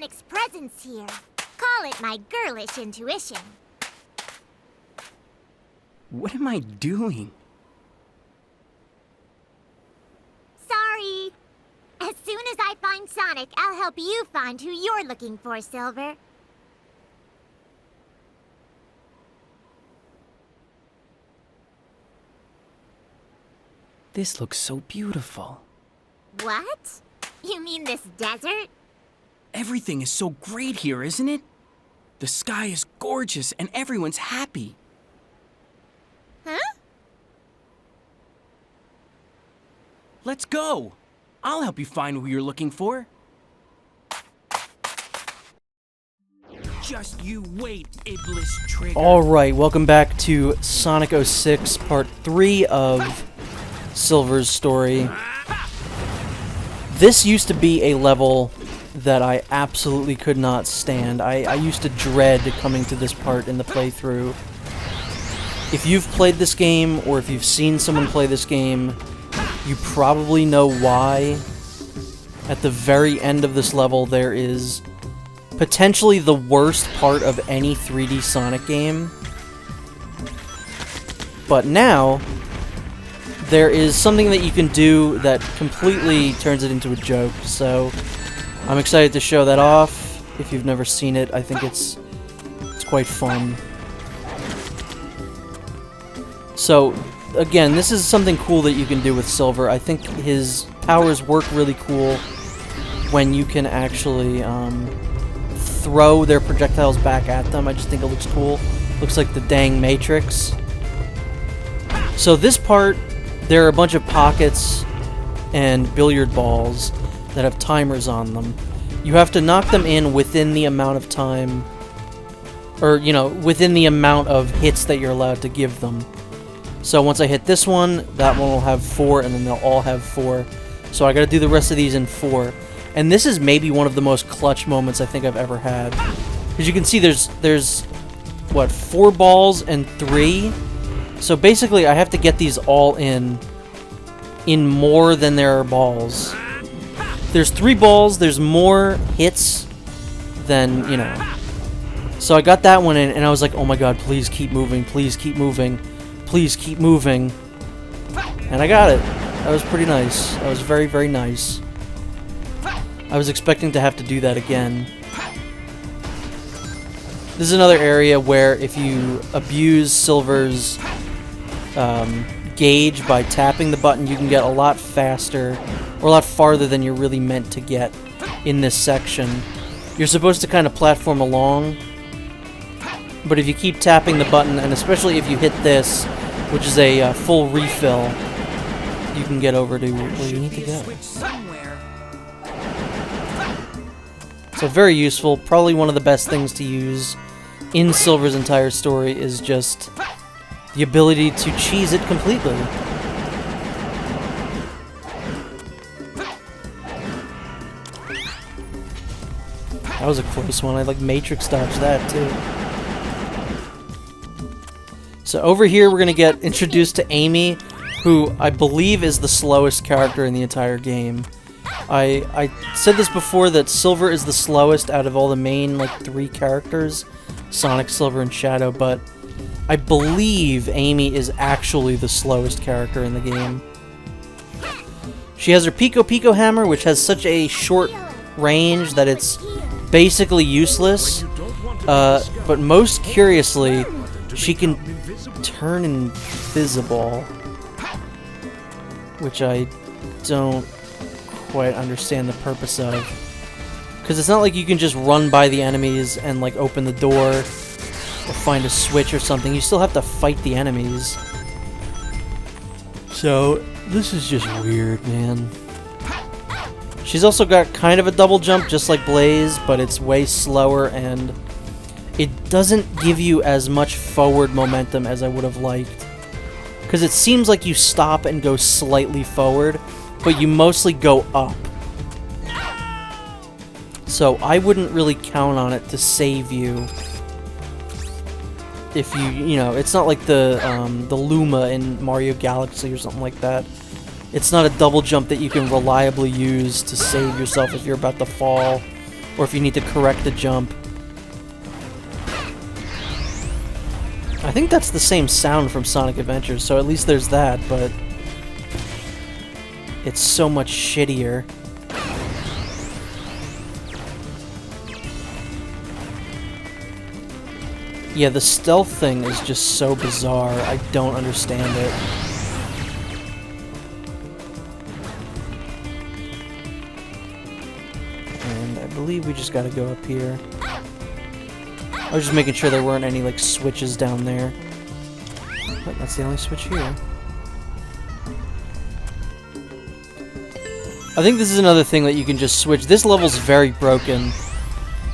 Sonic's presence here. Call it my girlish intuition. What am I doing? Sorry. As soon as I find Sonic, I'll help you find who you're looking for, Silver. This looks so beautiful. What? You mean this desert? Everything is so great here, isn't it? The sky is gorgeous and everyone's happy. Huh? Let's go. I'll help you find who you're looking for. Just you wait, Iblis Trigger. Alright, welcome back to Sonic 06, Part 3 of Silver's story. This used to be a level that I absolutely could not stand. I used to dread coming to this part in the playthrough. If you've played this game, or if you've seen someone play this game, you probably know why. At the very end of this level, there is potentially the worst part of any 3D Sonic game. But now, there is something that you can do that completely turns it into a joke, so I'm excited to show that off. If you've never seen it, I think it's quite fun. So, again, this is something cool that you can do with Silver. I think his powers work really cool when you can actually throw their projectiles back at them. I just think it looks cool. Looks like the dang Matrix. So this part, there are a bunch of pockets and billiard balls that have timers on them. You have to knock them in within the amount of time, or, you know, within the amount of hits that you're allowed to give them. So once I hit this one, that one will have 4, and then they'll all have 4. So I gotta do the rest of these in 4. And this is maybe one of the most clutch moments I think I've ever had. As you can see, there's what, 4 balls and 3? So basically, I have to get these all in more than there are balls. There's 3 balls, there's more hits than, you know. So I got that one in, and I was like, oh my god, please keep moving, please keep moving, please keep moving. And I got it. That was pretty nice. That was very, very nice. I was expecting to have to do that again. This is another area where if you abuse Silver's gauge by tapping the button, you can get a lot faster, or a lot farther than you're really meant to get in this section. You're supposed to kind of platform along, but if you keep tapping the button, and especially if you hit this, which is a full refill, you can get over to where you need to go. So very useful. Probably one of the best things to use in Silver's entire story is just the ability to cheese it completely. That was a close one. I like Matrix dodged that too. So over here we're gonna get introduced to Amy, who I believe is the slowest character in the entire game. I said this before, that Silver is the slowest out of all the main, like, 3 characters, Sonic, Silver, and Shadow, but I believe Amy is actually the slowest character in the game. She has her Pico Pico Hammer, which has such a short range that it's basically useless, but most curiously, she can turn invisible, which I don't quite understand the purpose of, because it's not like you can just run by the enemies and like open the door or find a switch or something. You still have to fight the enemies. So this is just weird, man. She's also got kind of a double jump just like Blaze, but it's way slower and it doesn't give you as much forward momentum as I would have liked, because it seems like you stop and go slightly forward, but you mostly go up. So I wouldn't really count on it to save you. If you know, it's not like the Luma in Mario Galaxy or something like that. It's not a double jump that you can reliably use to save yourself if you're about to fall or if you need to correct the jump. I think that's the same sound from Sonic Adventures, so at least there's that, but it's so much shittier. Yeah, the stealth thing is just so bizarre. I don't understand it. And I believe we just gotta go up here. I was just making sure there weren't any, like, switches down there. But that's the only switch here. I think this is another thing that you can just switch. This level's very broken.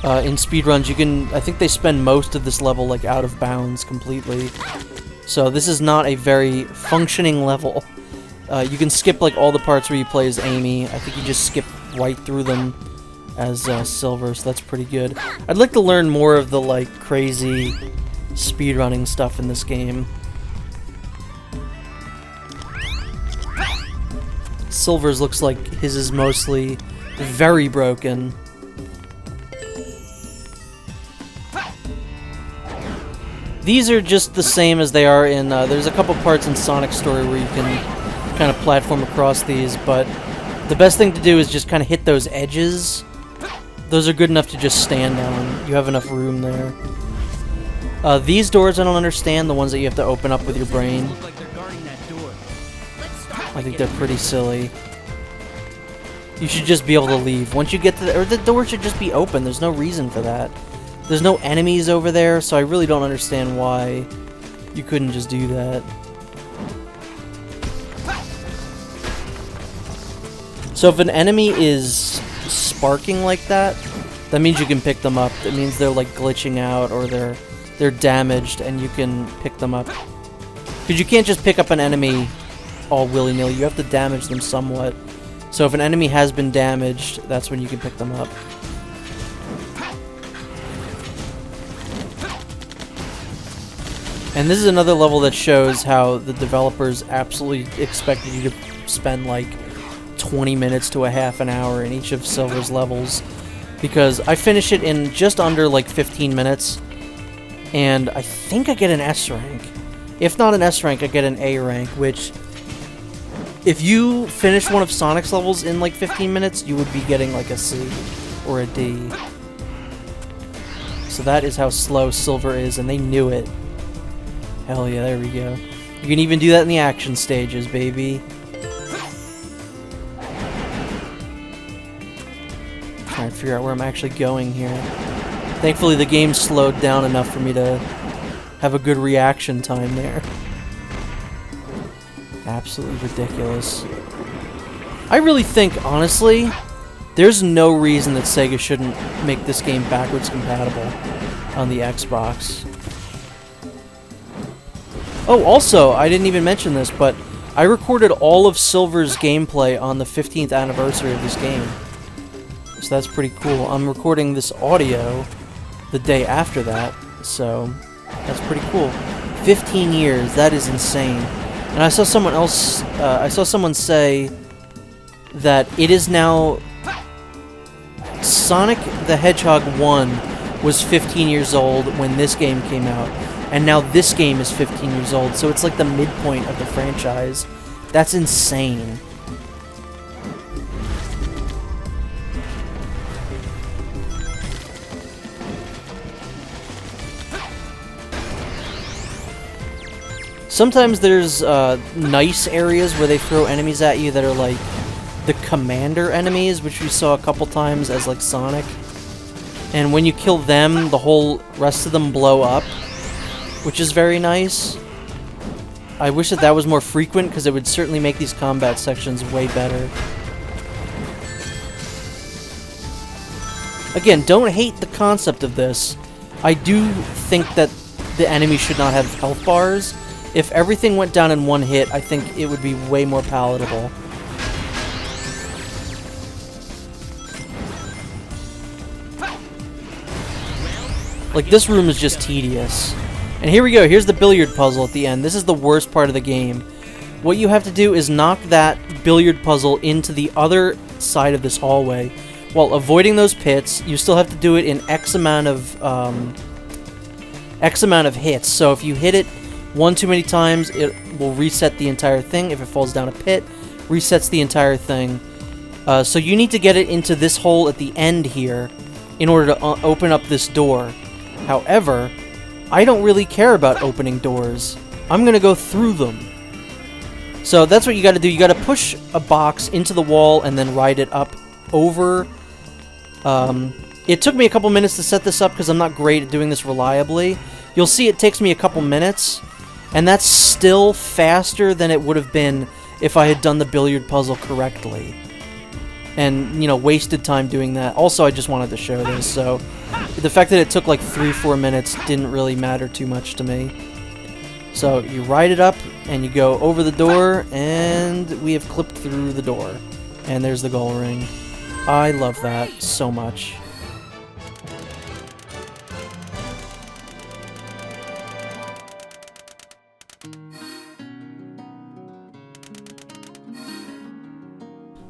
In speedruns, you can... I think they spend most of this level, like, out of bounds completely. So this is not a very functioning level. You can skip, like, all the parts where you play as Amy. I think you just skip right through them as Silver, so that's pretty good. I'd like to learn more of the, like, crazy speedrunning stuff in this game. Silver's looks like his is mostly very broken. These are just the same as they are in, there's a couple parts in Sonic's story where you can kind of platform across these, but the best thing to do is just kind of hit those edges. Those are good enough to just stand on. You have enough room there. These doors I don't understand, the ones that you have to open up with your brain. I think they're pretty silly. You should just be able to leave. Once you get to the door should just be open. There's no reason for that. There's no enemies over there, so I really don't understand why you couldn't just do that. So if an enemy is sparking like that, that means you can pick them up. That means they're like glitching out or they're damaged and you can pick them up. Because you can't just pick up an enemy all willy-nilly. You have to damage them somewhat. So if an enemy has been damaged, that's when you can pick them up. And this is another level that shows how the developers absolutely expected you to spend like 20 minutes to a half an hour in each of Silver's levels. Because I finish it in just under like 15 minutes. And I think I get an S rank. If not an S rank, I get an A rank, which... if you finish one of Sonic's levels in like 15 minutes, you would be getting like a C or a D. So that is how slow Silver is, and they knew it. Hell yeah, there we go. You can even do that in the action stages, baby. Trying to figure out where I'm actually going here. Thankfully, the game slowed down enough for me to have a good reaction time there. Absolutely ridiculous. I really think, honestly, there's no reason that Sega shouldn't make this game backwards compatible on the Xbox. Oh, also, I didn't even mention this, but I recorded all of Silver's gameplay on the 15th anniversary of this game. So that's pretty cool. I'm recording this audio the day after that, so that's pretty cool. 15 years, that is insane. And I saw someone else, I saw someone say that it is now... Sonic the Hedgehog 1 was 15 years old when this game came out, and now this game is 15 years old, so it's like the midpoint of the franchise. That's insane. Sometimes there's nice areas where they throw enemies at you that are like the commander enemies, which we saw a couple times as like Sonic. And when you kill them, the whole rest of them blow up, which is very nice. I wish that that was more frequent, because it would certainly make these combat sections way better. Again, don't hate the concept of this. I do think that the enemy should not have health bars. If everything went down in one hit, I think it would be way more palatable. Like, this room is just tedious. And here we go, here's the billiard puzzle at the end. This is the worst part of the game. What you have to do is knock that billiard puzzle into the other side of this hallway, while avoiding those pits. You still have to do it in X amount of hits. So if you hit it one too many times, it will reset the entire thing. If it falls down a pit, resets the entire thing. So you need to get it into this hole at the end here in order to open up this door. However, I don't really care about opening doors. I'm gonna go through them. So that's what you gotta do. You gotta push a box into the wall and then ride it up over. It took me a couple minutes to set this up because I'm not great at doing this reliably. You'll see it takes me a couple minutes, and that's still faster than it would have been if I had done the billiard puzzle correctly. And, you know, wasted time doing that. Also, I just wanted to show this, so the fact that it took like 3-4 minutes didn't really matter too much to me. So you ride it up, and you go over the door, and we have clipped through the door. And there's the goal ring. I love that so much.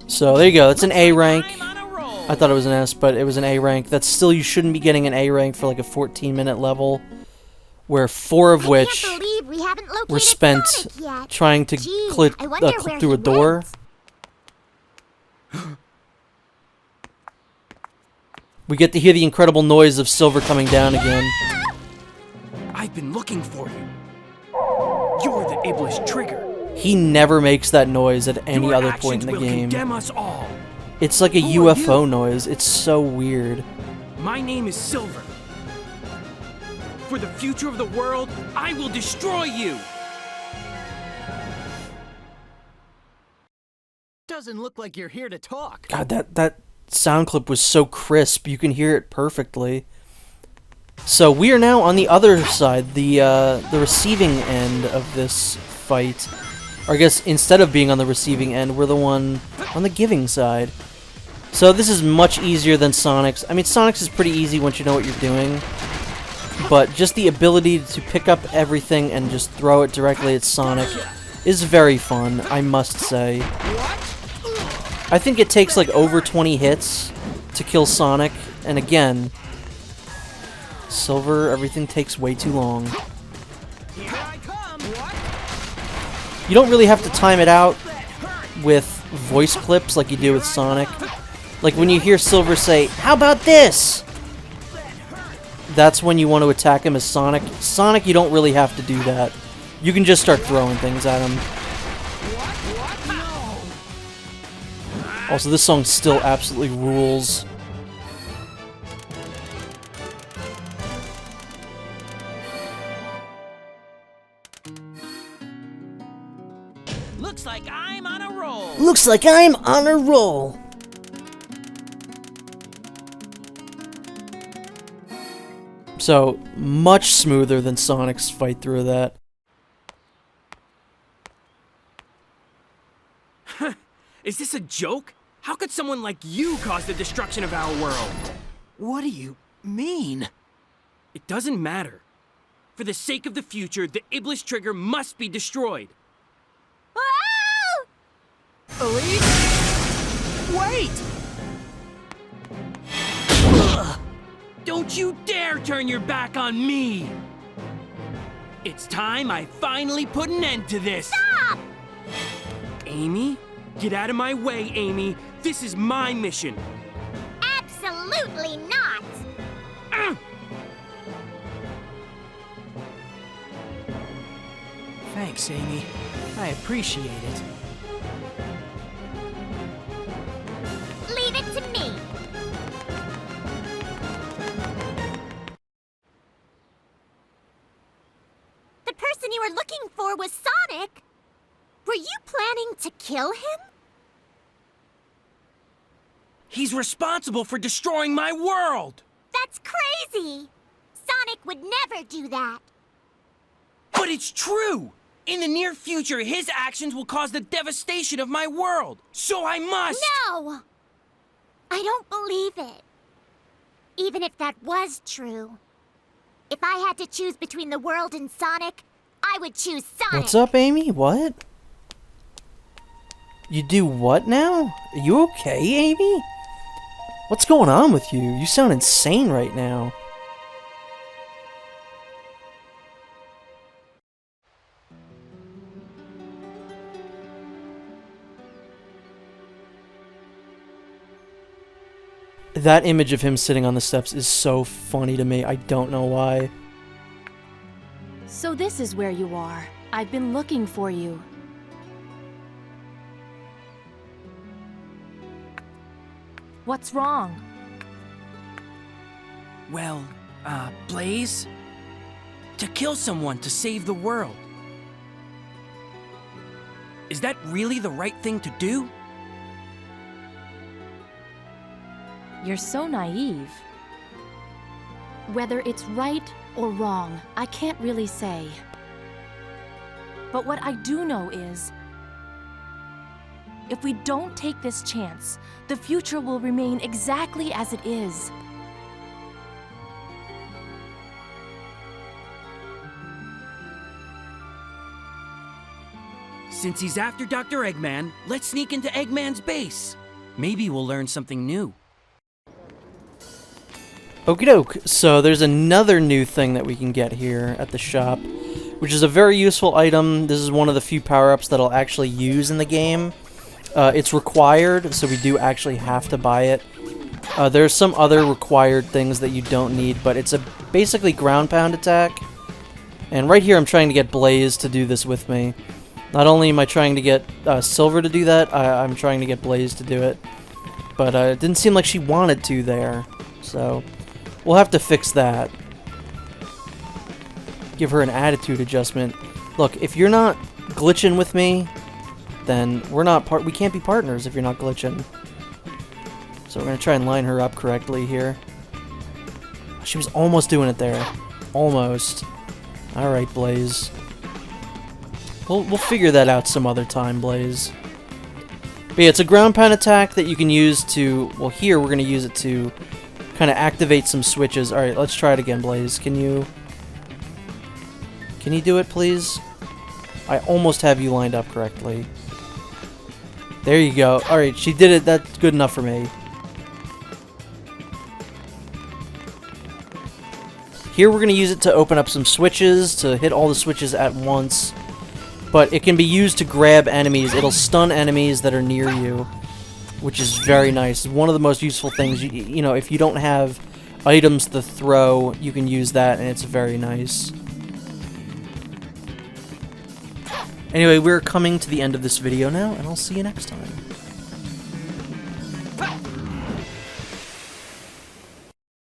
So there you go, that's an A rank. I thought it was an S, but it was an A rank. That's still, you shouldn't be getting an A rank for like a 14-minute level, where 4 of which were spent trying to clip through a door. We get to hear the incredible noise of Silver coming down again. I've been looking for you. You're the Iblis Trigger. He never makes that noise at any other point in the game. Us all. It's like a UFO noise. It's so weird. My name is Silver. For the future of the world, I will destroy you. Doesn't look like you're here to talk. God, that sound clip was so crisp. You can hear it perfectly. So we are now on the other side, the receiving end of this fight. Or I guess instead of being on the receiving end, we're the one on the giving side. So this is much easier than Sonic's. I mean, Sonic's is pretty easy once you know what you're doing. But just the ability to pick up everything and just throw it directly at Sonic is very fun, I must say. I think it takes like over 20 hits to kill Sonic. And again, Silver, everything takes way too long. You don't really have to time it out with voice clips like you do with Sonic. Like when you hear Silver say, "How about this?" That's when you want to attack him as Sonic. Sonic, you don't really have to do that. You can just start throwing things at him. Also, this song still absolutely rules. Looks like I'm on a roll. Looks like I'm on a roll. So, much smoother than Sonic's fight through that. Is this a joke? How could someone like you cause the destruction of our world? What do you mean? It doesn't matter. For the sake of the future, the Iblis Trigger must be destroyed. Oh! Elise? Wait! Don't you dare turn your back on me! It's time I finally put an end to this! Stop! Amy? Get out of my way, Amy! This is my mission! Absolutely not! Thanks, Amy. I appreciate it. Leave it to me! The person you were looking for was Sonic! Were you planning to kill him? He's responsible for destroying my world! That's crazy! Sonic would never do that! But it's true! In the near future, his actions will cause the devastation of my world! So I must! No! I don't believe it. Even if that was true. If I had to choose between the world and Sonic, I would choose Sonic! What's up, Amy? What? You do what now? Are you okay, Amy? What's going on with you? You sound insane right now. That image of him sitting on the steps is so funny to me. I don't know why. So this is where you are. I've been looking for you. What's wrong? Well, Blaze? To kill someone to save the world. Is that really the right thing to do? You're so naive. Whether it's right or wrong, I can't really say. But what I do know is, if we don't take this chance, the future will remain exactly as it is. Since he's after Dr. Eggman, let's sneak into Eggman's base. Maybe we'll learn something new. Okie doke. So there's another new thing that we can get here at the shop, which is a very useful item. This is one of the few power-ups that I'll actually use in the game. It's required, so we do actually have to buy it. There's some other required things that you don't need, but it's a basically ground pound attack. And right here I'm trying to get Blaze to do this with me. Not only am I trying to get Silver to do that, I'm trying to get Blaze to do it. But it didn't seem like she wanted to there, so we'll have to fix that. Give her an attitude adjustment. Look, if you're not glitching with me, then we can't be partners if you're not glitching. So we're gonna try and line her up correctly here. She was almost doing it there. Almost. Alright, Blaze. We'll figure that out some other time, Blaze. But yeah, it's a ground pound attack that you can use to... Well, here we're going to use it to kind of activate some switches. Alright, let's try it again, Blaze. Can you do it, please? I almost have you lined up correctly. There you go. Alright, she did it. That's good enough for me. Here we're going to use it to open up some switches, to hit all the switches at once. But it can be used to grab enemies. It'll stun enemies that are near you, which is very nice. One of the most useful things. You know, if you don't have items to throw, you can use that, and it's very nice. Anyway, we're coming to the end of this video now, and I'll see you next time.